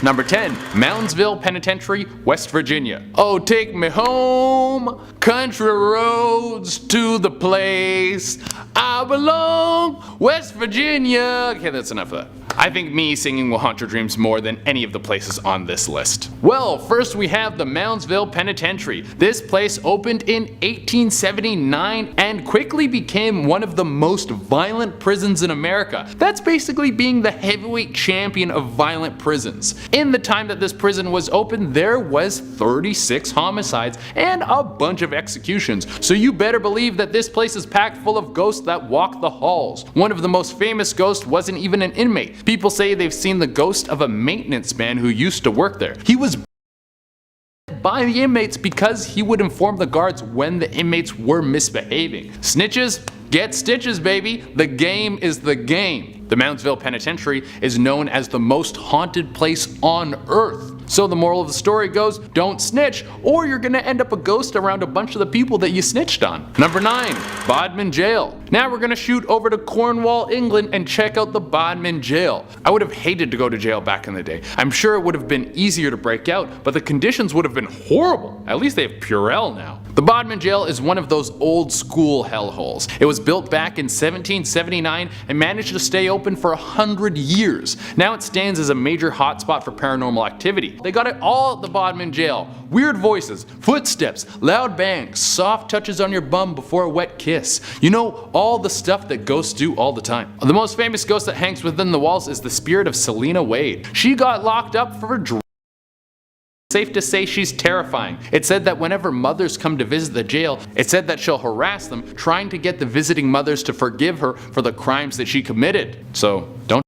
Number 10. Moundsville Penitentiary, West Virginia. Oh, take me home, country roads to the place I belong, West Virginia. Okay, that's enough of that. I think me singing will haunt your dreams more than any of the places on this list. Well, first we have the Moundsville Penitentiary. This place opened in 1879 and quickly became one of the most violent prisons in America. That's basically being the heavyweight champion of violent prisons. In the time that this prison was open, there was 36 homicides and a bunch of executions, so you better believe that this place is packed full of ghosts that walk the halls. One of the most famous ghosts wasn't even an inmate. People say they've seen the ghost of a maintenance man who used to work there. He was by the inmates because he would inform the guards when the inmates were misbehaving. Snitches, get stitches, baby. The game is the game. The Moundsville Penitentiary is known as the most haunted place on earth. So the moral of the story goes, don't snitch or you're gonna end up a ghost around a bunch of the people that you snitched on. Number 9. Bodmin Jail. Now we're gonna shoot over to Cornwall, England and check out the Bodmin Jail. I would have hated to go to jail back in the day. I'm sure it would have been easier to break out, but the conditions would have been horrible. At least they have Purell now. The Bodmin Jail is one of those old school hellholes. It was built back in 1779 and managed to stay open for 100 years. Now it stands as a major hotspot for paranormal activity. They got it all at the Bodmin Jail. Weird voices, footsteps, loud bangs, soft touches on your bum before a wet kiss. You know, all the stuff that ghosts do all the time. The most famous ghost that hangs within the walls is the spirit of Selena Wade. She got locked up for drugs. Safe to say she's terrifying. It's said that whenever mothers come to visit the jail, it's said that she'll harass them, trying to get the visiting mothers to forgive her for the crimes that she committed. So don't.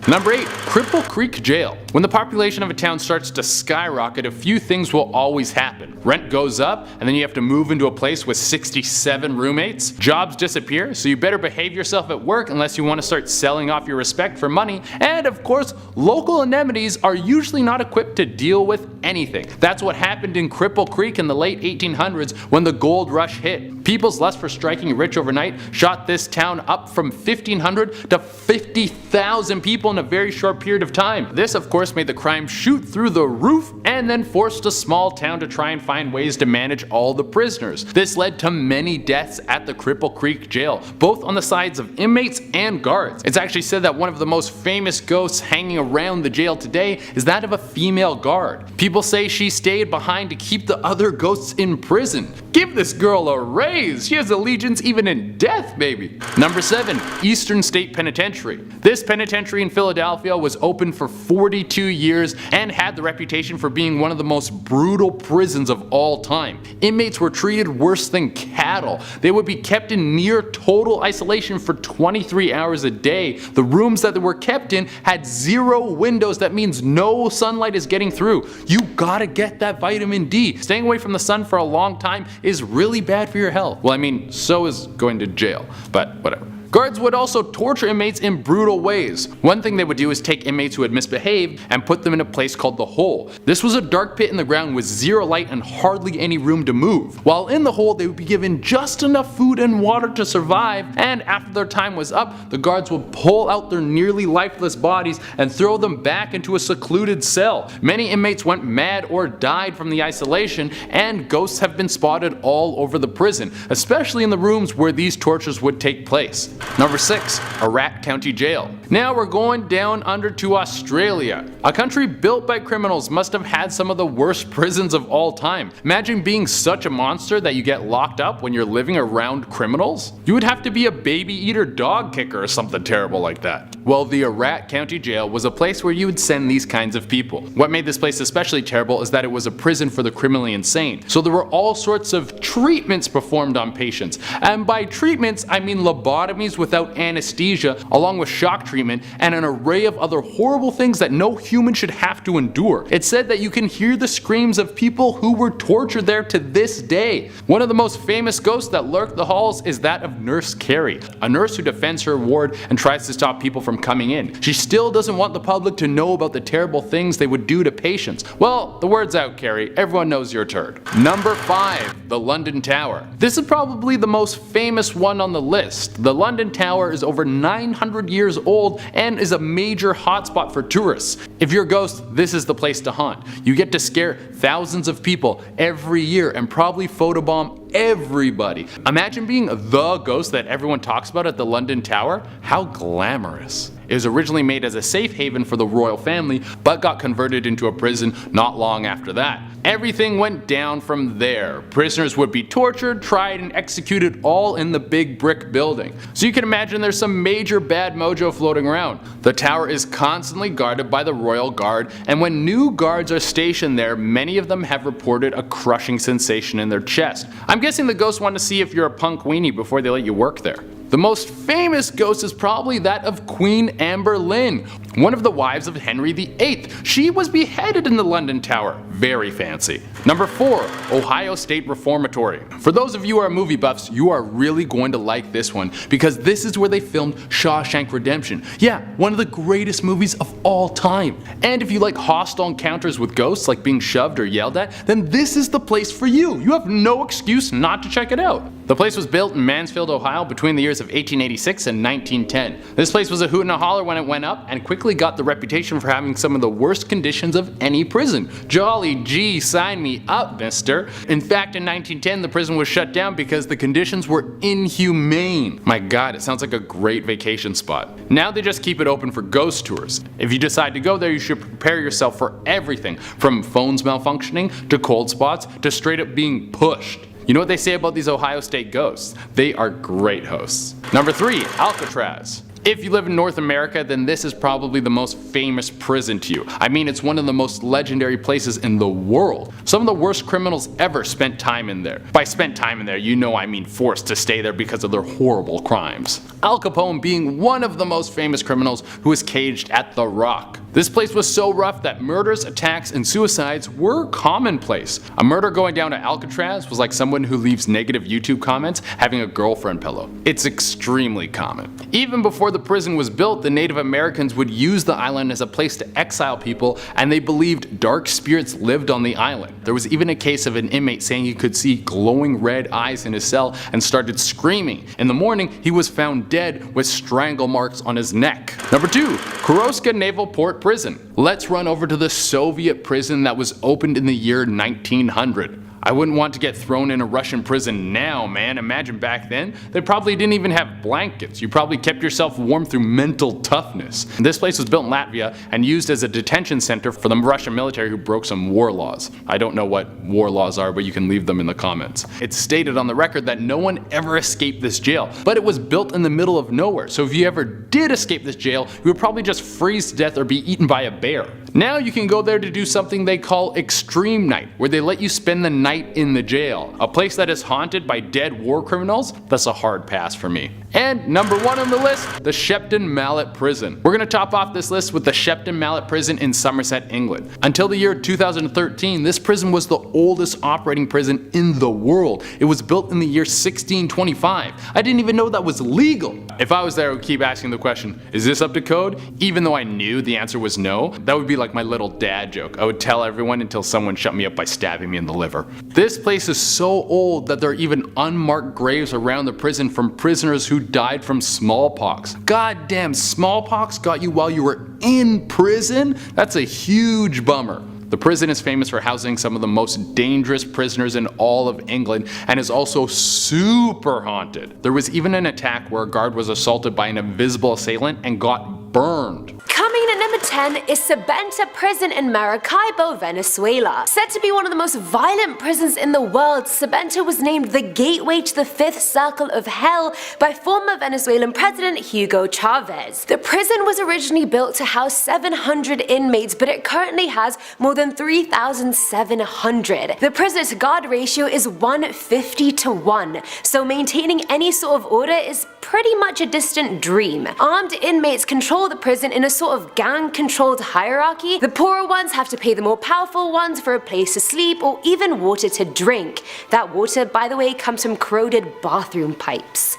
Number 8. Cripple Creek Jail. When the population of a town starts to skyrocket, a few things will always happen. Rent goes up, and then you have to move into a place with 67 roommates. Jobs disappear, so you better behave yourself at work unless you want to start selling off your respect for money. And of course, local anemones are usually not equipped to deal with anything. That's what happened in Cripple Creek in the late 1800s when the gold rush hit. People's lust for striking rich overnight shot this town up from 1,500 to 50,000 people in a very short period of time. This of course made the crime shoot through the roof and then forced a small town to try and find ways to manage all the prisoners. This led to many deaths at the Cripple Creek Jail, both on the sides of inmates and guards. It's actually said that one of the most famous ghosts hanging around the jail today is that of a female guard. People say she stayed behind to keep the other ghosts in prison. Give this girl a raise! She has allegiance even in death, baby! Number 7. Eastern State Penitentiary. This penitentiary in Philadelphia was open for 42 years and had the reputation for being one of the most brutal prisons of all time. Inmates were treated worse than cattle. They would be kept in near total isolation for 23 hours a day. The rooms that they were kept in had 0 windows. That means no sunlight is getting through. You gotta get that vitamin D. Staying away from the sun for a long time is really bad for your health. Well, I mean, so is going to jail, but whatever. Guards would also torture inmates in brutal ways. One thing they would do is take inmates who had misbehaved and put them in a place called the hole. This was a dark pit in the ground with 0 light and hardly any room to move. While in the hole, they would be given just enough food and water to survive, and after their time was up, the guards would pull out their nearly lifeless bodies and throw them back into a secluded cell. Many inmates went mad or died from the isolation, and ghosts have been spotted all over the prison, especially in the rooms where these tortures would take place. Number 6. Iraqi County Jail. Now we're going down under to Australia. A country built by criminals must have had some of the worst prisons of all time. Imagine being such a monster that you get locked up when you're living around criminals. You would have to be a baby eater dog kicker or something terrible like that. Well, the Iraqi County Jail was a place where you would send these kinds of people. What made this place especially terrible is that it was a prison for the criminally insane. So there were all sorts of treatments performed on patients. And by treatments, I mean lobotomies without anesthesia, along with shock treatment, and an array of other horrible things that no human should have to endure. It's said that you can hear the screams of people who were tortured there to this day. One of the most famous ghosts that lurk the halls is that of Nurse Carrie, a nurse who defends her ward and tries to stop people from coming in. She still doesn't want the public to know about the terrible things they would do to patients. Well, the word's out, Carrie. Everyone knows you're a turd. Number 5. The London Tower. This is probably the most famous one on the list. The London London Tower is over 900 years old and is a major hotspot for tourists. If you're a ghost, this is the place to haunt. You get to scare thousands of people every year and probably photobomb everybody. Imagine being the ghost that everyone talks about at the London Tower. How glamorous. It was originally made as a safe haven for the royal family, but got converted into a prison not long after that. Everything went down from there. Prisoners would be tortured, tried, and executed all in the big brick building. So you can imagine there's some major bad mojo floating around. The tower is constantly guarded by the royal guard, and when new guards are stationed there, many of them have reported a crushing sensation in their chest. I'm guessing the ghosts want to see if you're a punk weenie before they let you work there. The most famous ghost is probably that of Queen Anne Boleyn, one of the wives of Henry VIII. She was beheaded in the London Tower. Very fancy. Number 4. Ohio State Reformatory. For those of you who are movie buffs, you are really going to like this one because this is where they filmed Shawshank Redemption. Yeah, one of the greatest movies of all time. And if you like hostile encounters with ghosts, like being shoved or yelled at, then this is the place for you. You have no excuse not to check it out. The place was built in Mansfield, Ohio between the years of 1886 and 1910. This place was a hoot and a holler when it went up and quickly got the reputation for having some of the worst conditions of any prison. Jolly gee, sign me up, mister. In fact, in 1910 the prison was shut down because the conditions were inhumane. My god, it sounds like a great vacation spot. Now they just keep it open for ghost tours. If you decide to go there, you should prepare yourself for everything from phones malfunctioning to cold spots to straight up being pushed. You know what they say about these Ohio State ghosts? They are great hosts. Number 3. Alcatraz. If you live in North America, then this is probably the most famous prison to you. I mean, it's one of the most legendary places in the world. Some of the worst criminals ever spent time in there. By spent time in there, you know I mean forced to stay there because of their horrible crimes. Al Capone being one of the most famous criminals who was caged at the Rock. This place was so rough that murders, attacks, and suicides were commonplace. A murder going down to Alcatraz was like someone who leaves negative YouTube comments having a girlfriend pillow. It's extremely common. Even before the prison was built, the Native Americans would use the island as a place to exile people, and they believed dark spirits lived on the island. There was even a case of an inmate saying he could see glowing red eyes in his cell and started screaming. In the morning, he was found dead with strangle marks on his neck. Number 2. Kurostka Naval Port Prison. Let's run over to the Soviet prison that was opened in the year 1900. I wouldn't want to get thrown in a Russian prison now, man. Imagine back then. They probably didn't even have blankets. You probably kept yourself warm through mental toughness. This place was built in Latvia and used as a detention center for the Russian military who broke some war laws. I don't know what war laws are, but you can leave them in the comments. It's stated on the record that no one ever escaped this jail, but it was built in the middle of nowhere. So if you ever did escape this jail, you would probably just freeze to death or be eaten by a bear. Now you can go there to do something they call Extreme Night, where they let you spend the night in the jail. A place that is haunted by dead war criminals? That's a hard pass for me. And number 1 on the list, the Shepton Mallet Prison. We're going to top off this list with the Shepton Mallet Prison in Somerset, England. Until the year 2013, this prison was the oldest operating prison in the world. It was built in the year 1625. I didn't even know that was legal. If I was there, I would keep asking the question, is this up to code? Even though I knew the answer was no, that would be like my little dad joke. I would tell everyone until someone shut me up by stabbing me in the liver. This place is so old that there are even unmarked graves around the prison from prisoners who died from smallpox. Goddamn, smallpox got you while you were in prison? That's a huge bummer. The prison is famous for housing some of the most dangerous prisoners in all of England and is also super haunted. There was even an attack where a guard was assaulted by an invisible assailant and got burned. Coming in at number 10 is Sabenta Prison in Maracaibo, Venezuela. Said to be one of the most violent prisons in the world, Sabenta was named the gateway to the 5th circle of hell by former Venezuelan President Hugo Chavez. The prison was originally built to house 700 inmates, but it currently has more than 3,700. The prisoner to guard ratio is 150:1, so maintaining any sort of order is pretty much a distant dream. Armed inmates control the prison in a sort of gang-controlled hierarchy. The poorer ones have to pay the more powerful ones for a place to sleep or even water to drink. That water, by the way, comes from corroded bathroom pipes.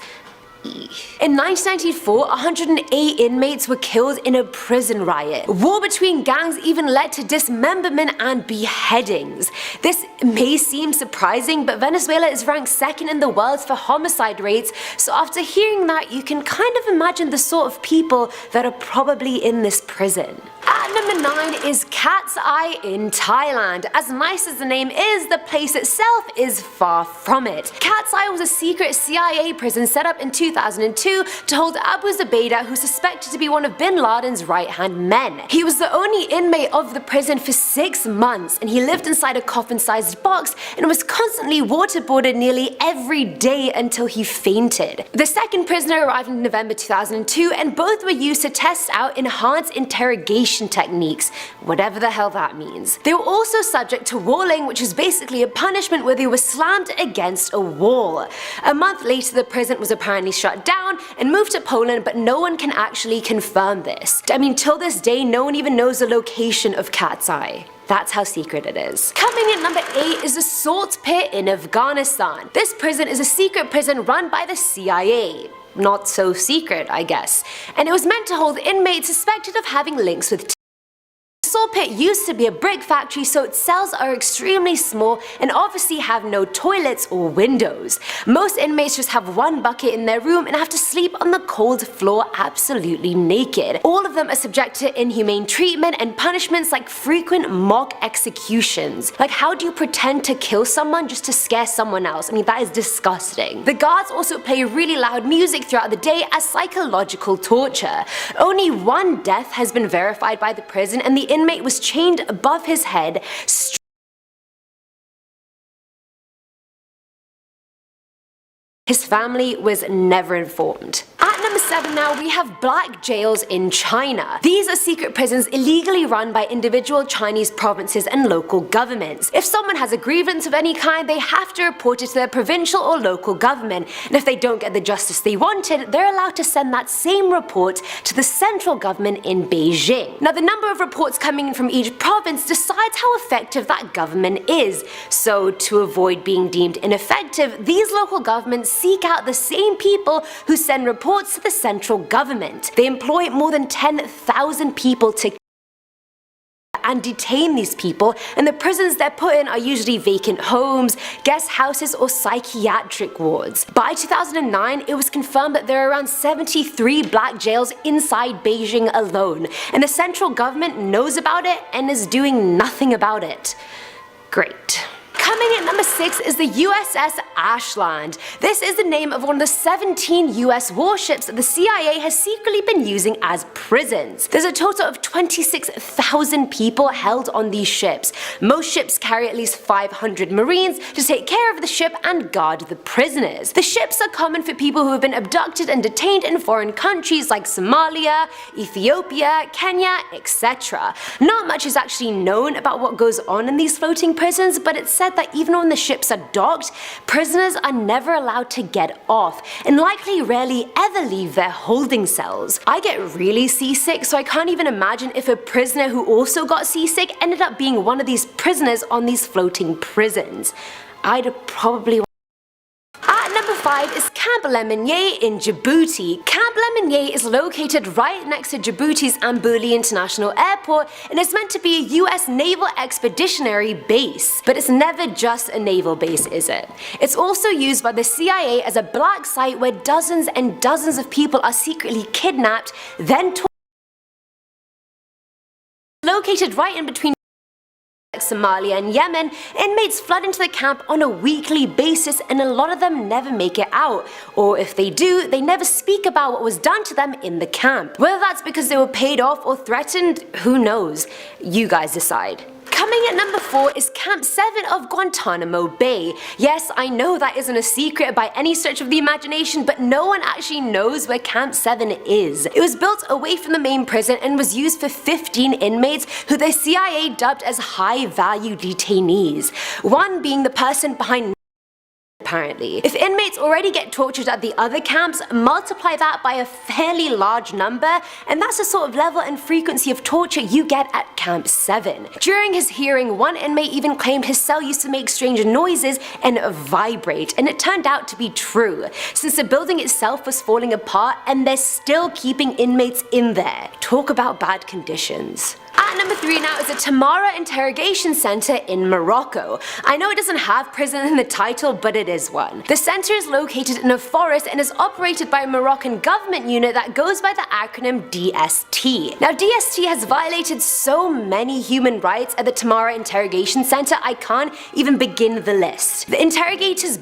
Iraqi. In 1994, 108 inmates were killed in a prison riot. War between gangs even led to dismemberment and beheadings. This may seem surprising, but Venezuela is ranked second in the world for homicide rates, so after hearing that, you can kind of imagine the sort of people that are probably in this prison. At number 9 is Cat's Eye in Thailand. As nice as the name is, the place itself is far from it. Cat's Eye was a secret CIA prison set up in 2002 to hold Abu Zubaydah, who's suspected to be one of bin Laden's right-hand men. He was the only inmate of the prison for 6 months, and he lived inside a coffin-sized box and was constantly waterboarded nearly every day until he fainted. The second prisoner arrived in November 2002, and both were used to test out enhanced interrogation techniques, whatever the hell that means. They were also subject to walling, which is basically a punishment where they were slammed against a wall. A month later, the prison was apparently shut down and moved to Poland, but no one can actually confirm this. I mean, till this day, no one even knows the location of Cat's Eye. That's how secret it is. Coming in number 8 is the Salt Pit in Afghanistan. This prison is a secret prison run by the CIA. Not so secret, I guess. And it was meant to hold inmates suspected of having links with The Salt Pit used to be a brick factory, so its cells are extremely small and obviously have no toilets or windows. Most inmates just have one bucket in their room and have to sleep on the cold floor absolutely naked. All of them are subject to inhumane treatment and punishments like frequent mock executions. Like, how do you pretend to kill someone just to scare someone else? I mean, that is disgusting. The guards also play really loud music throughout the day as psychological torture. Only one death has been verified by the prison, and the inmate was chained above his head. His family was never informed. At number 7 now, we have black jails in China. These are secret prisons illegally run by individual Chinese provinces and local governments. If someone has a grievance of any kind, they have to report it to their provincial or local government, and if they don't get the justice they wanted, they're allowed to send that same report to the central government in Beijing. Now, the number of reports coming in from each province decides how effective that government is. So, to avoid being deemed ineffective, these local governments seek out the same people who send reports to the central government. They employ more than 10,000 people to and detain these people, and the prisons they're put in are usually vacant homes, guest houses, or psychiatric wards. By 2009, it was confirmed that there are around 73 black jails inside Beijing alone, and the central government knows about it and is doing nothing about it. Great. Coming in number 6 is the USS Ashland. This is the name of one of the 17 US warships that the CIA has secretly been using as prisons. There's a total of 26,000 people held on these ships. Most ships carry at least 500 Marines to take care of the ship and guard the prisoners. The ships are common for people who have been abducted and detained in foreign countries like Somalia, Ethiopia, Kenya, etc. Not much is actually known about what goes on in these floating prisons, but it's said that even when the ships are docked, prisoners are never allowed to get off, and likely rarely ever leave their holding cells. I get really seasick, so I can't even imagine if a prisoner who also got seasick ended up being one of these prisoners on these floating prisons. I'd probably. At number 5 is Camp Lemonnier in Djibouti. Camp Lemonnier is located right next to Djibouti's Ambouli International Airport and is meant to be a US naval expeditionary base. But it's never just a naval base, is it? It's also used by the CIA as a black site where dozens and dozens of people are secretly kidnapped, then located right in between Somalia and Yemen. Inmates flood into the camp on a weekly basis, and a lot of them never make it out, or if they do, they never speak about what was done to them in the camp. Whether that's because they were paid off or threatened, who knows? You guys decide. Coming at number 4 is Camp 7 of Guantanamo Bay. Yes, I know that isn't a secret by any stretch of the imagination, but no one actually knows where Camp 7 is. It was built away from the main prison and was used for 15 inmates who the CIA dubbed as high-value detainees. One being the person behind apparently. If inmates already get tortured at the other camps, multiply that by a fairly large number, and that's the sort of level and frequency of torture you get at Camp 7. During his hearing, one inmate even claimed his cell used to make strange noises and vibrate, and it turned out to be true, since the building itself was falling apart and they're still keeping inmates in there. Talk about bad conditions. At number 3 now is the Tamara Interrogation Center in Morocco. I know it doesn't have prison in the title, but it is one. The center is located in a forest and is operated by a Moroccan government unit that goes by the acronym DST. Now DST has violated so many human rights at the Tamara Interrogation Center, I can't even begin the list. The interrogators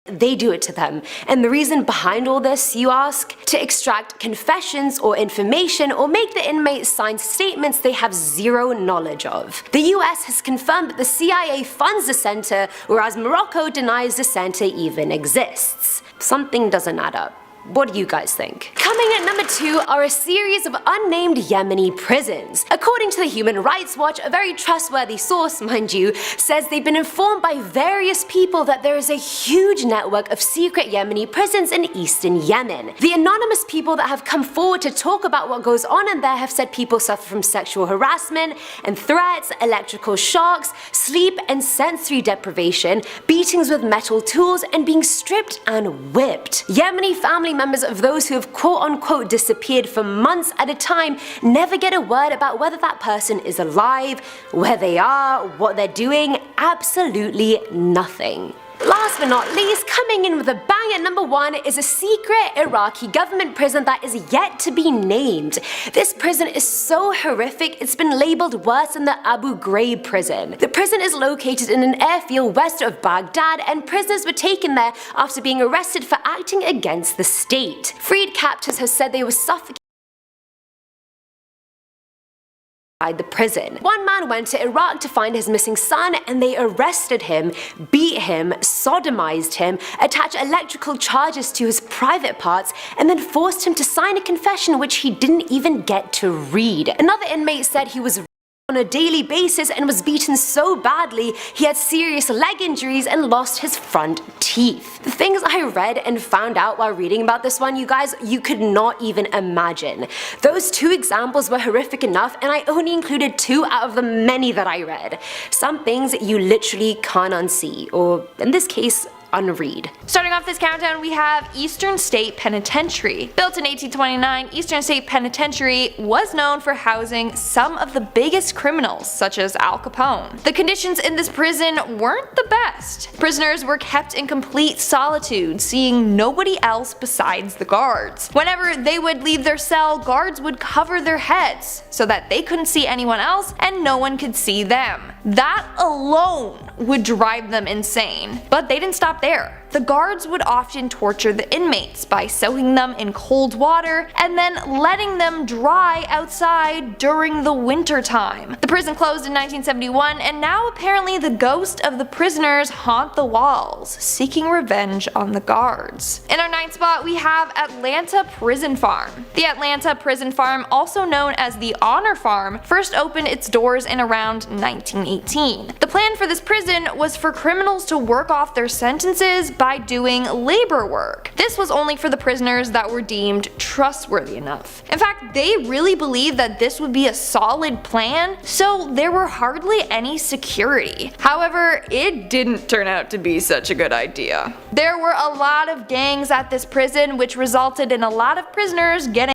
they do it to them. And the reason behind all this, you ask? To extract confessions or information or make the inmates sign statements they have zero knowledge of. The US has confirmed that the CIA funds the center, whereas Morocco denies the center even exists. Something doesn't add up. What do you guys think? Coming at number 2 are a series of unnamed Yemeni prisons. According to the Human Rights Watch, a very trustworthy source, mind you, says they've been informed by various people that there is a huge network of secret Yemeni prisons in eastern Yemen. The anonymous people that have come forward to talk about what goes on in there have said people suffer from sexual harassment and threats, electrical shocks, sleep and sensory deprivation, beatings with metal tools, and being stripped and whipped. Yemeni family members of those who have quote-unquote disappeared for months at a time never get a word about whether that person is alive, where they are, what they're doing, absolutely nothing. Last but not least, coming in with a bang at number 1 is a secret Iraqi government prison that is yet to be named. This prison is so horrific it's been labeled worse than the Abu Ghraib prison. The prison is located in an airfield west of Baghdad, and prisoners were taken there after being arrested for acting against the state. Freed captors have said they were suffocated the prison. One man went to Iraq to find his missing son, and they arrested him, beat him, sodomized him, attached electrical charges to his private parts, and then forced him to sign a confession which he didn't even get to read. Another inmate said he was on a daily basis and was beaten so badly he had serious leg injuries and lost his front teeth. The things I read and found out while reading about this one, you guys, you could not even imagine. Those 2 examples were horrific enough, and I only included 2 out of the many that I read. Some things you literally can't unsee, or in this case, unread. Starting off this countdown, we have Eastern State Penitentiary. Built in 1829, Eastern State Penitentiary was known for housing some of the biggest criminals, such as Al Capone. The conditions in this prison weren't the best. Prisoners were kept in complete solitude, seeing nobody else besides the guards. Whenever they would leave their cell, guards would cover their heads so that they couldn't see anyone else and no one could see them. That alone would drive them insane. But they didn't stop there. The guards would often torture the inmates by soaking them in cold water and then letting them dry outside during the winter time. The prison closed in 1971, and now apparently the ghosts of the prisoners haunt the walls, seeking revenge on the guards. In our 9th spot, we have Atlanta Prison Farm. The Atlanta Prison Farm, also known as the Honor Farm, first opened its doors in around 1918. The plan for this prison was for criminals to work off their sentences by doing labor work. This was only for the prisoners that were deemed trustworthy enough. In fact, they really believed that this would be a solid plan, so there were hardly any security. However, it didn't turn out to be such a good idea. There were a lot of gangs at this prison, which resulted in a lot of prisoners getting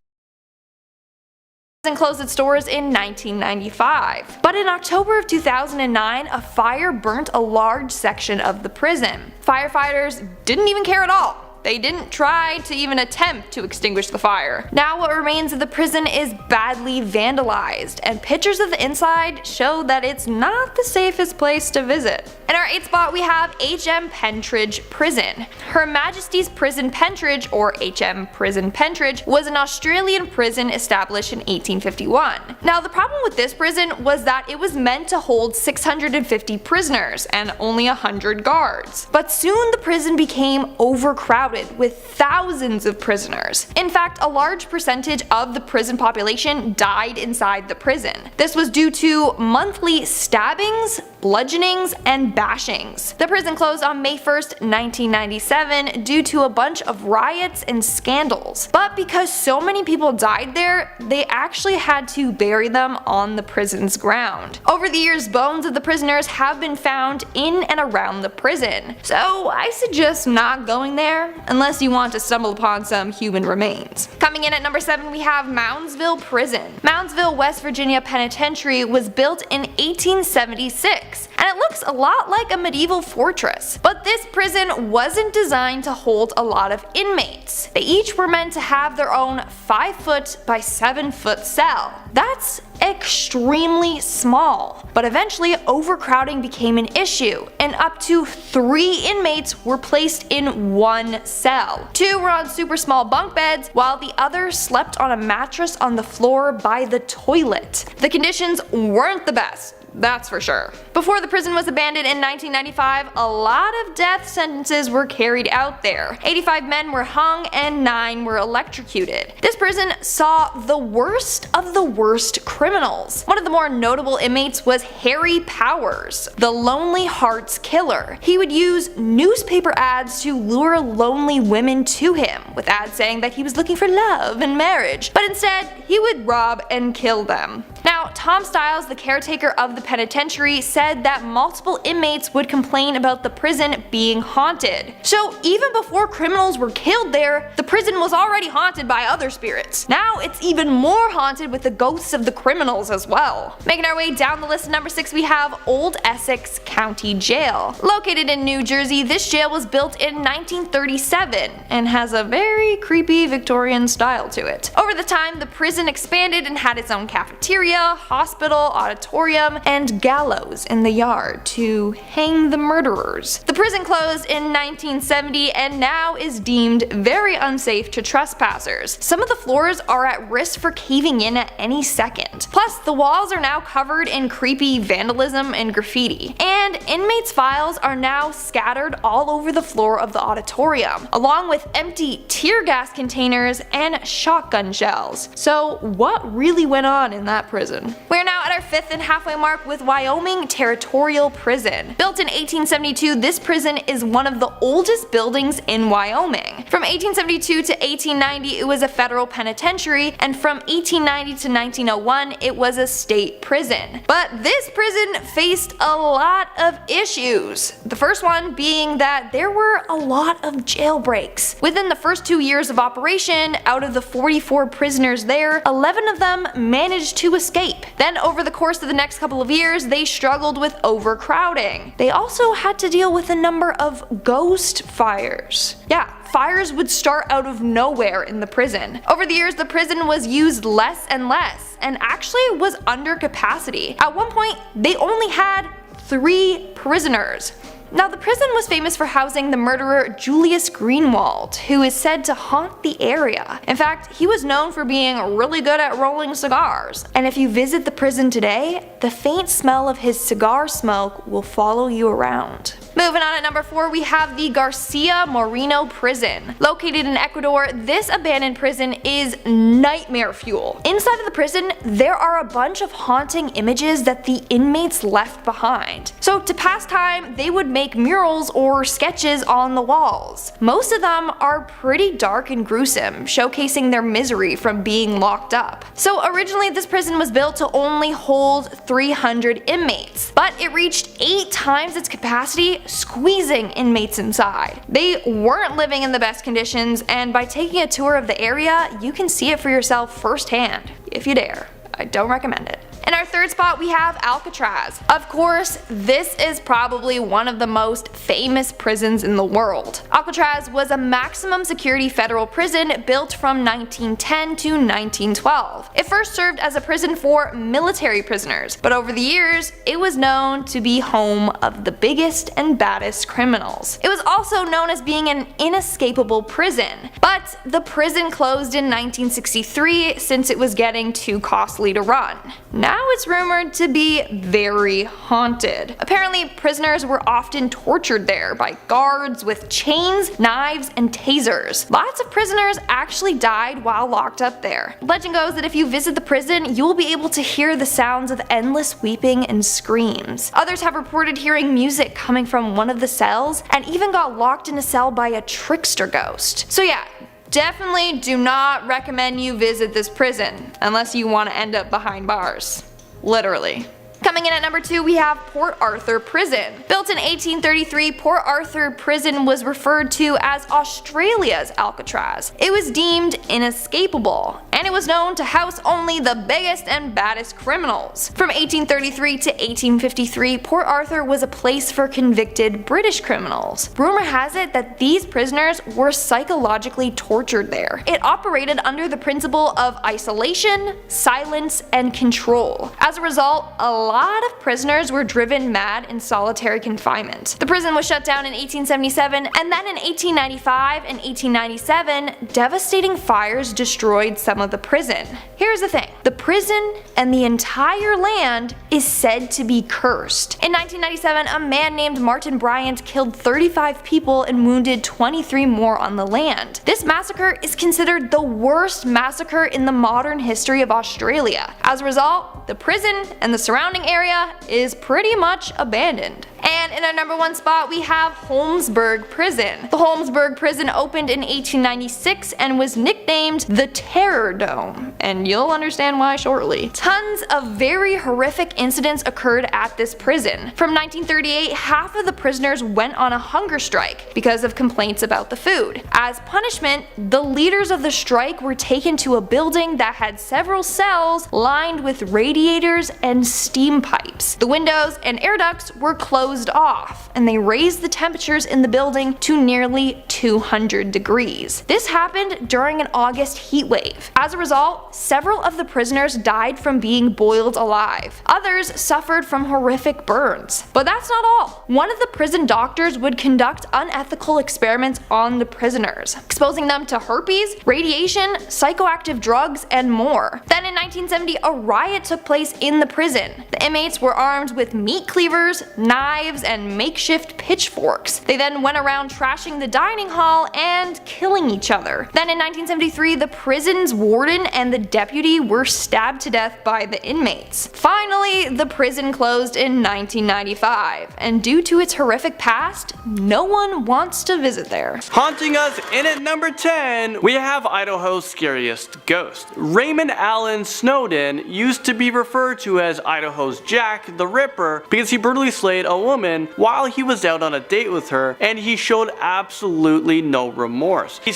and closed its doors in 1995. But in October of 2009, a fire burnt a large section of the prison. Firefighters didn't even care at all. They didn't try to even attempt to extinguish the fire. Now what remains of the prison is badly vandalized, and pictures of the inside show that it's not the safest place to visit. In our 8th spot, we have HM Pentridge Prison. Her Majesty's Prison Pentridge, or HM Prison Pentridge, was an Australian prison established in 1851. Now the problem with this prison was that it was meant to hold 650 prisoners and only 100 guards. But soon the prison became overcrowded crowded with thousands of prisoners. In fact, a large percentage of the prison population died inside the prison. This was due to monthly stabbings, bludgeonings, and bashings. The prison closed on May 1st, 1997 due to a bunch of riots and scandals. But because so many people died there, they actually had to bury them on the prison's ground. Over the years, bones of the prisoners have been found in and around the prison. So I suggest not going there unless you want to stumble upon some human remains. Coming in at number 7, we have Moundsville Prison. Moundsville, West Virginia Penitentiary was built in 1876, and it looks a lot like a medieval fortress. But this prison wasn't designed to hold a lot of inmates. They each were meant to have their own 5-foot by 7-foot cell. That's extremely small. But eventually overcrowding became an issue, and up to 3 inmates were placed in one cell. 2 were on super small bunk beds, while the other slept on a mattress on the floor by the toilet. The conditions weren't the best, that's for sure. Before the prison was abandoned in 1995, a lot of death sentences were carried out there. 85 men were hung and 9 were electrocuted. This prison saw the worst of the worst criminals. One of the more notable inmates was Harry Powers, the Lonely Hearts Killer. He would use newspaper ads to lure lonely women to him, with ads saying that he was looking for love and marriage, but instead he would rob and kill them. Now, Tom Stiles, the caretaker of the penitentiary, said that multiple inmates would complain about the prison being haunted. So even before criminals were killed there, the prison was already haunted by other spirits. Now it's even more haunted with the ghosts of the criminals as well. Making our way down the list at number 6, we have Old Essex County Jail. Located in New Jersey, this jail was built in 1937 and has a very creepy Victorian style to it. Over the time, the prison expanded and had its own cafeteria, hospital, auditorium, and gallows in the yard to hang the murderers. The prison closed in 1970 and now is deemed very unsafe to trespassers. Some of the floors are at risk for caving in at any second. Plus, the walls are now covered in creepy vandalism and graffiti. And inmates' files are now scattered all over the floor of the auditorium, along with empty tear gas containers and shotgun shells. So what really went on in that prison? We're now at our 5th and halfway mark with Wyoming Territorial Prison. Built in 1872, this prison is one of the oldest buildings in Wyoming. From 1872 to 1890, it was a federal penitentiary, and from 1890 to 1901, it was a state prison. But this prison faced a lot of issues. The first one being that there were a lot of jailbreaks. Within the first 2 years of operation, out of the 44 prisoners there, 11 of them managed to escape. Then over the course of the next couple of years, they struggled with overcrowding. They also had to deal with a number of ghost fires. Yeah, fires would start out of nowhere in the prison. Over the years, the prison was used less and less, and actually was under capacity. At one point, they only had 3 prisoners. Now, the prison was famous for housing the murderer Julius Greenwald, who is said to haunt the area. In fact, he was known for being really good at rolling cigars. And if you visit the prison today, the faint smell of his cigar smoke will follow you around. Moving on at number 4, we have the Garcia Mourinho Prison. Located in Ecuador, this abandoned prison is nightmare fuel. Inside of the prison, there are a bunch of haunting images that the inmates left behind. So to pass time, they would make murals or sketches on the walls. Most of them are pretty dark and gruesome, showcasing their misery from being locked up. So originally, this prison was built to only hold 300 inmates, but it reached 8 times its capacity, squeezing inmates inside. They weren't living in the best conditions, and by taking a tour of the area, you can see it for yourself firsthand, if you dare. I don't recommend it. In our 3rd spot, we have Alcatraz. Of course, this is probably one of the most famous prisons in the world. Alcatraz was a maximum security federal prison built from 1910 to 1912. It first served as a prison for military prisoners, but over the years, it was known to be home of the biggest and baddest criminals. It was also known as being an inescapable prison, but the prison closed in 1963 since it was getting too costly to run. Now it's rumored to be very haunted. Apparently, prisoners were often tortured there by guards with chains, knives, and tasers. Lots of prisoners actually died while locked up there. Legend goes that if you visit the prison, you will be able to hear the sounds of endless weeping and screams. Others have reported hearing music coming from one of the cells, and even got locked in a cell by a trickster ghost. So yeah, definitely do not recommend you visit this prison unless you want to end up behind bars. Literally. Coming in at number 2, we have Port Arthur Prison. Built in 1833, Port Arthur Prison was referred to as Australia's Alcatraz. It was deemed inescapable, and it was known to house only the biggest and baddest criminals. From 1833 to 1853, Port Arthur was a place for convicted British criminals. Rumor has it that these prisoners were psychologically tortured there. It operated under the principle of isolation, silence, and control. As a result, a lot of prisoners were driven mad in solitary confinement. The prison was shut down in 1877, and then in 1895 and 1897, devastating fires destroyed some of the prison. Here's the thing, the prison and the entire land is said to be cursed. In 1997, a man named Martin Bryant killed 35 people and wounded 23 more on the land. This massacre is considered the worst massacre in the modern history of Australia. As a result, the prison and the surrounding area is pretty much abandoned. And in our number 1 spot, we have Holmesburg Prison. The Holmesburg Prison opened in 1896 and was nicknamed the Terror Dome, and you'll understand why shortly. Tons of very horrific incidents occurred at this prison. From 1938, half of the prisoners went on a hunger strike because of complaints about the food. As punishment, the leaders of the strike were taken to a building that had several cells lined with radiators and steam pipes. The windows and air ducts were closed off, and they raised the temperatures in the building to nearly 200 degrees. This happened during an August heat wave. As a result, several of the prisoners died from being boiled alive. Others suffered from horrific burns. But that's not all. One of the prison doctors would conduct unethical experiments on the prisoners, exposing them to herpes, radiation, psychoactive drugs, and more. Then in 1970, a riot took place in the prison. The inmates were armed with meat cleavers, knives, and makeshift pitchforks. They then went around trashing the dining hall and killing each other. Then in 1973, the prison's warden and the deputy were stabbed to death by the inmates. Finally, the prison closed in 1995, and due to its horrific past, no one wants to visit there. Haunting us in at number 10, we have Idaho's scariest ghost. Raymond Allen Snowden used to be referred to as Idaho's Jack the Ripper because he brutally slayed a woman while he was out on a date with her, and he showed absolutely no remorse. He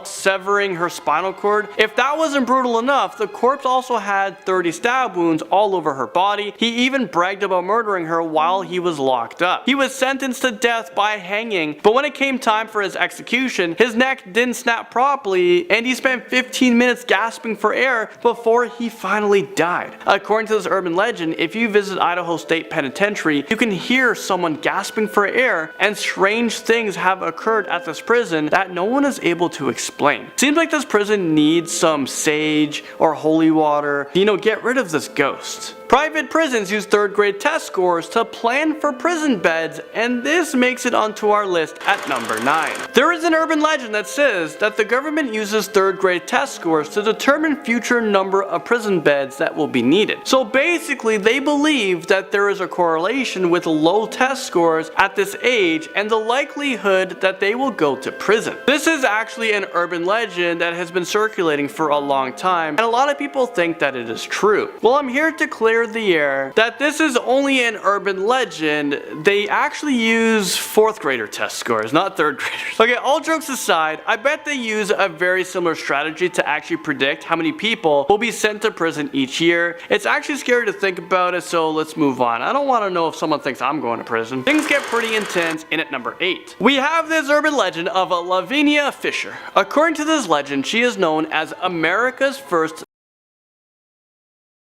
severing her spinal cord. If that wasn't brutal enough, the corpse also had 30 stab wounds all over her body. He even bragged about murdering her while he was locked up. He was sentenced to death by hanging, but when it came time for his execution, his neck didn't snap properly, and he spent 15 minutes gasping for air before he finally died. According to this urban legend, if you visit Idaho State Penitentiary, you can hear someone gasping for air, and strange things have occurred at this prison that no one is able to explain. Seems like this prison needs some sage or holy water, get rid of this ghost. Private prisons use 3rd grade test scores to plan for prison beds, and this makes it onto our list at number 9. There is an urban legend that says that the government uses 3rd grade test scores to determine future number of prison beds that will be needed. So basically, they believe that there is a correlation with low test scores at this age and the likelihood that they will go to prison. This is actually an urban legend that has been circulating for a long time, and a lot of people think that it is true. Well, I'm here to clear the air that this is only an urban legend. They actually use 4th grader test scores, not 3rd graders. Okay, all jokes aside, I bet they use a very similar strategy to actually predict how many people will be sent to prison each year. It's actually scary to think about it, so let's move on. I don't want to know if someone thinks I'm going to prison. Things get pretty intense in at number 8. We have this urban legend of Lavinia Fisher. According to this legend, she is known as America's first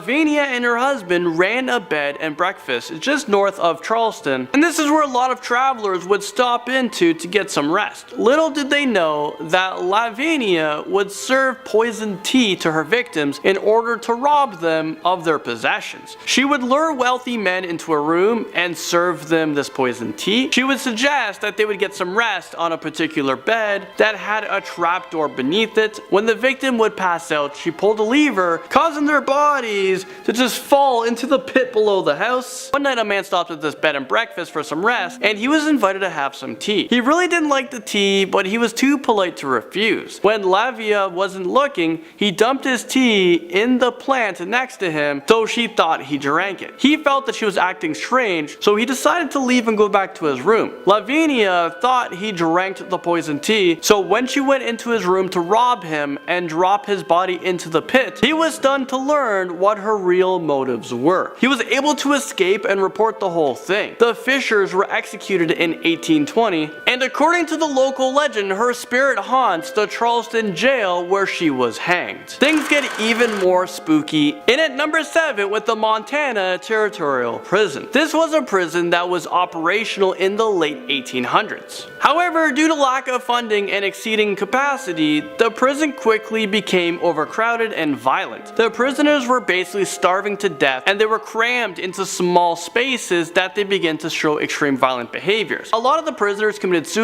Lavinia and her husband ran a bed and breakfast just north of Charleston, and this is where a lot of travelers would stop into to get some rest. Little did they know that Lavinia would serve poisoned tea to her victims in order to rob them of their possessions. She would lure wealthy men into a room and serve them this poisoned tea. She would suggest that they would get some rest on a particular bed that had a trapdoor beneath it. When the victim would pass out, she pulled a lever, causing their bodies to just fall into the pit below the house. One night a man stopped at this bed and breakfast for some rest, and he was invited to have some tea. He really didn't like the tea, but he was too polite to refuse. When Lavia wasn't looking, he dumped his tea in the plant next to him, so she thought he drank it. He felt that she was acting strange, so he decided to leave and go back to his room. Lavinia thought he drank the poisoned tea, so when she went into his room to rob him and drop his body into the pit, he was stunned to learn what her real motives were. He was able to escape and report the whole thing. The Fishers were executed in 1820, and according to the local legend, her spirit haunts the Charleston jail where she was hanged. Things get even more spooky in at number 7 with the Montana Territorial Prison. This was a prison that was operational in the late 1800s. However, due to lack of funding and exceeding capacity, the prison quickly became overcrowded and violent. The prisoners were basically starving to death, and they were crammed into small spaces that they began to show extreme violent behaviors. A lot of the prisoners committed suicide.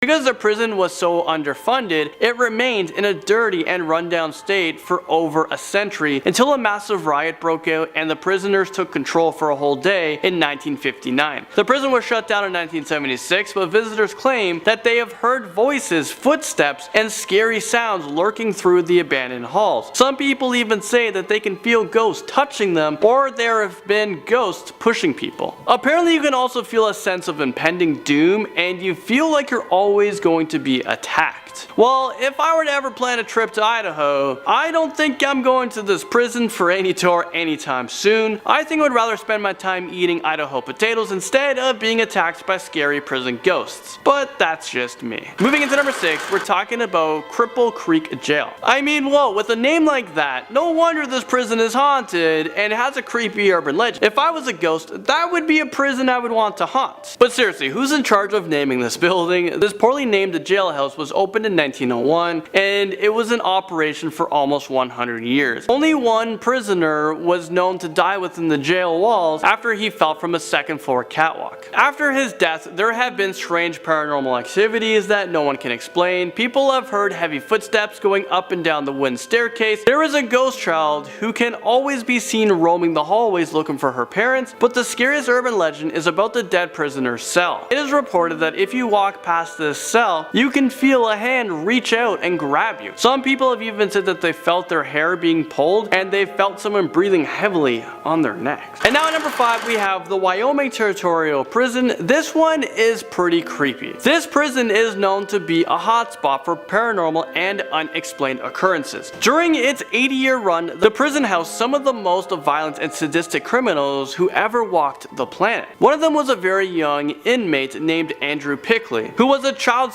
Because the prison was so underfunded, it remained in a dirty and rundown state for over a century until a massive riot broke out and the prisoners took control for a whole day in 1959. The prison was shut down in 1976, but visitors claim that they have heard voices, footsteps, and scary sounds lurking through the abandoned halls. Some people even say that they can feel ghosts touching them, or there have been ghosts pushing people. Apparently, you can also feel a sense of impending doom, and you feel like you're always going to be attacked. Well, if I were to ever plan a trip to Idaho, I don't think I'm going to this prison for any tour anytime soon. I think I would rather spend my time eating Idaho potatoes instead of being attacked by scary prison ghosts. But that's just me. Moving into number 6, we're talking about Cripple Creek Jail. I mean, whoa, with a name like that, no wonder this prison is haunted and has a creepy urban legend. If I was a ghost, that would be a prison I would want to haunt. But seriously, who's in charge of naming this building? This poorly named jailhouse was opened in 1901, and it was in operation for almost 100 years. Only one prisoner was known to die within the jail walls after he fell from a second-floor catwalk. After his death, there have been strange paranormal activities that no one can explain. People have heard heavy footsteps going up and down the wooden staircase. There is a ghost child who can always be seen roaming the hallways looking for her parents, but the scariest urban legend is about the dead prisoner's cell. It is reported that if you walk past this cell, you can feel a hand reach out and grab you. Some people have even said that they felt their hair being pulled and they felt someone breathing heavily on their necks. And now at number 5, we have the Wyoming Territorial Prison. This one is pretty creepy. This prison is known to be a hotspot for paranormal and unexplained occurrences. During its 80-year run, the prison housed some of the most violent and sadistic criminals who ever walked the planet. One of them was a very young inmate named Andrew Pickley, who was a child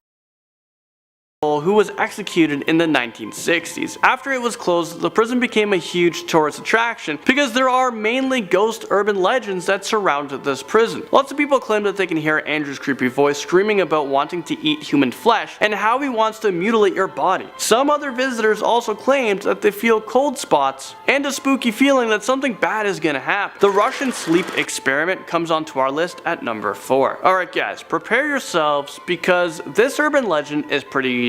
who was executed in the 1960s. After it was closed, the prison became a huge tourist attraction because there are mainly ghost urban legends that surround this prison. Lots of people claim that they can hear Andrew's creepy voice screaming about wanting to eat human flesh and how he wants to mutilate your body. Some other visitors also claimed that they feel cold spots and a spooky feeling that something bad is gonna happen. The Russian sleep experiment comes onto our list at number 4. Alright guys, prepare yourselves because this urban legend is pretty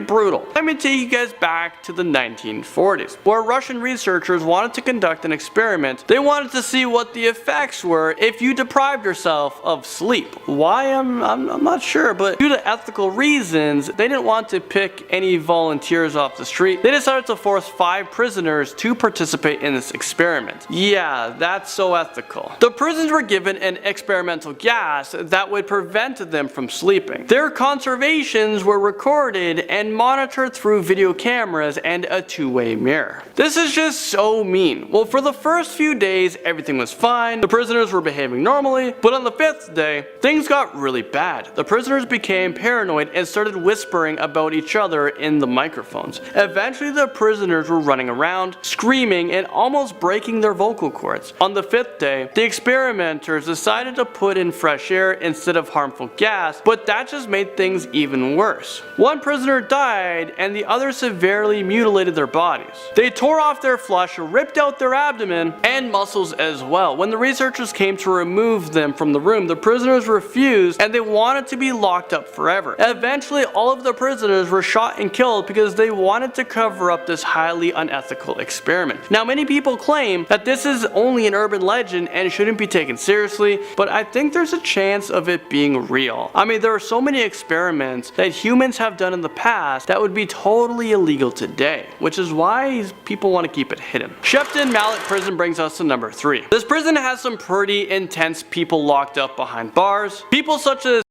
brutal. Let me take you guys back to the 1940s, where Russian researchers wanted to conduct an experiment. They wanted to see what the effects were if you deprived yourself of sleep. Why? I'm not sure, but due to ethical reasons, they didn't want to pick any volunteers off the street. They decided to force 5 prisoners to participate in this experiment. Yeah, that's so ethical. The prisoners were given an experimental gas that would prevent them from sleeping. Their conversations were recorded guarded and monitored through video cameras and a two-way mirror. This is just so mean. Well, for the first few days, everything was fine. The prisoners were behaving normally, but on the 5th day, things got really bad. The prisoners became paranoid and started whispering about each other in the microphones. Eventually, the prisoners were running around, screaming, and almost breaking their vocal cords. On the 5th day, the experimenters decided to put in fresh air instead of harmful gas, but that just made things even worse. One prisoner died, and the other severely mutilated their bodies. They tore off their flesh, ripped out their abdomen, and muscles as well. When the researchers came to remove them from the room, the prisoners refused, and they wanted to be locked up forever. Eventually, all of the prisoners were shot and killed because they wanted to cover up this highly unethical experiment. Now, many people claim that this is only an urban legend and shouldn't be taken seriously, but I think there's a chance of it being real. I mean, there are so many experiments that humans have done in the past that would be totally illegal today, which is why people want to keep it hidden. Shepton Mallet prison brings us to number 3. This prison has some pretty intense people locked up behind bars. People such as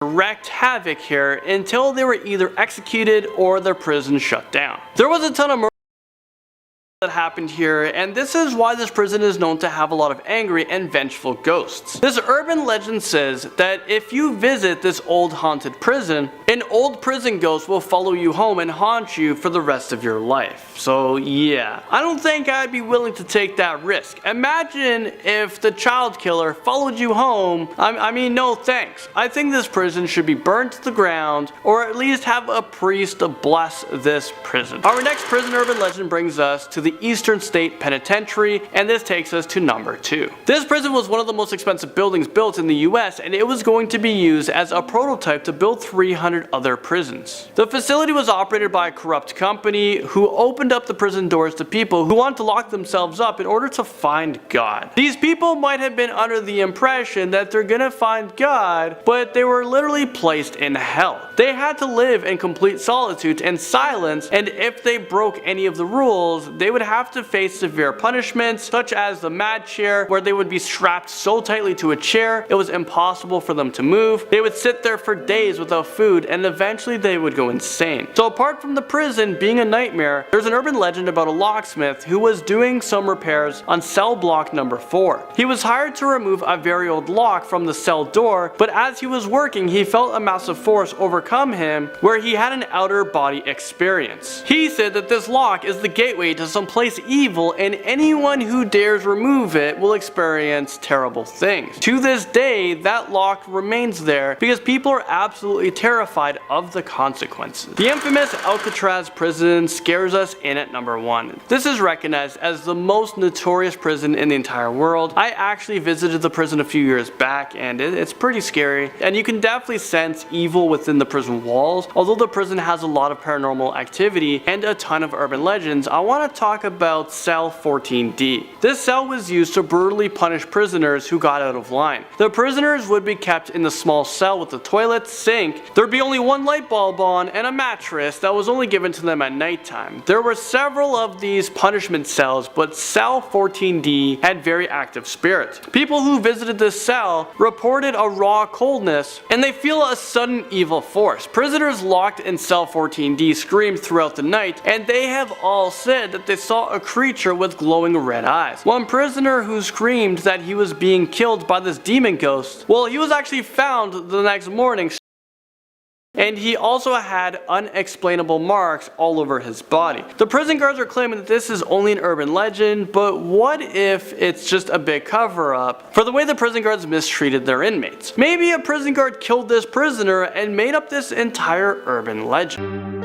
wreaked havoc here until they were either executed or their prison shut down. There was a ton of murder that happened here, and this is why this prison is known to have a lot of angry and vengeful ghosts. This urban legend says that if you visit this old haunted prison, an old prison ghost will follow you home and haunt you for the rest of your life. So yeah, I don't think I'd be willing to take that risk. Imagine if the child killer followed you home. I mean, no thanks. I think this prison should be burned to the ground, or at least have a priest bless this prison. Our next prison urban legend brings us to the Eastern State Penitentiary, and this takes us to number 2. This prison was one of the most expensive buildings built in the US, and it was going to be used as a prototype to build 300 other prisons. The facility was operated by a corrupt company who opened up the prison doors to people who wanted to lock themselves up in order to find God. These people might have been under the impression that they're gonna find God, but they were literally placed in hell. They had to live in complete solitude and silence, and if they broke any of the rules, they would have to face severe punishments, such as the mad chair, where they would be strapped so tightly to a chair it was impossible for them to move. They would sit there for days without food, and eventually they would go insane. So apart from the prison being a nightmare, there's an urban legend about a locksmith who was doing some repairs on cell block number 4. He was hired to remove a very old lock from the cell door, but as he was working, he felt a massive force overcome him where he had an outer body experience. He said that this lock is the gateway to some place evil, and anyone who dares remove it will experience terrible things. To this day, that lock remains there because people are absolutely terrified of the consequences. The infamous Alcatraz prison scares us in at number 1. This is recognized as the most notorious prison in the entire world. I actually visited the prison a few years back, and it's pretty scary, and you can definitely sense evil within the prison walls. Although the prison has a lot of paranormal activity and a ton of urban legends, I want to talk about cell 14D. This cell was used to brutally punish prisoners who got out of line. The prisoners would be kept in the small cell with a toilet, sink, there'd be only one light bulb on, and a mattress that was only given to them at nighttime. There were several of these punishment cells, but cell 14D had very active spirits. People who visited this cell reported a raw coldness, and they feel a sudden evil force. Prisoners locked in cell 14D screamed throughout the night, and they have all said that they saw a creature with glowing red eyes. One prisoner who screamed that he was being killed by this demon ghost, well, he was actually found the next morning, and he also had unexplainable marks all over his body. The prison guards are claiming that this is only an urban legend, but what if it's just a big cover-up for the way the prison guards mistreated their inmates? Maybe a prison guard killed this prisoner and made up this entire urban legend.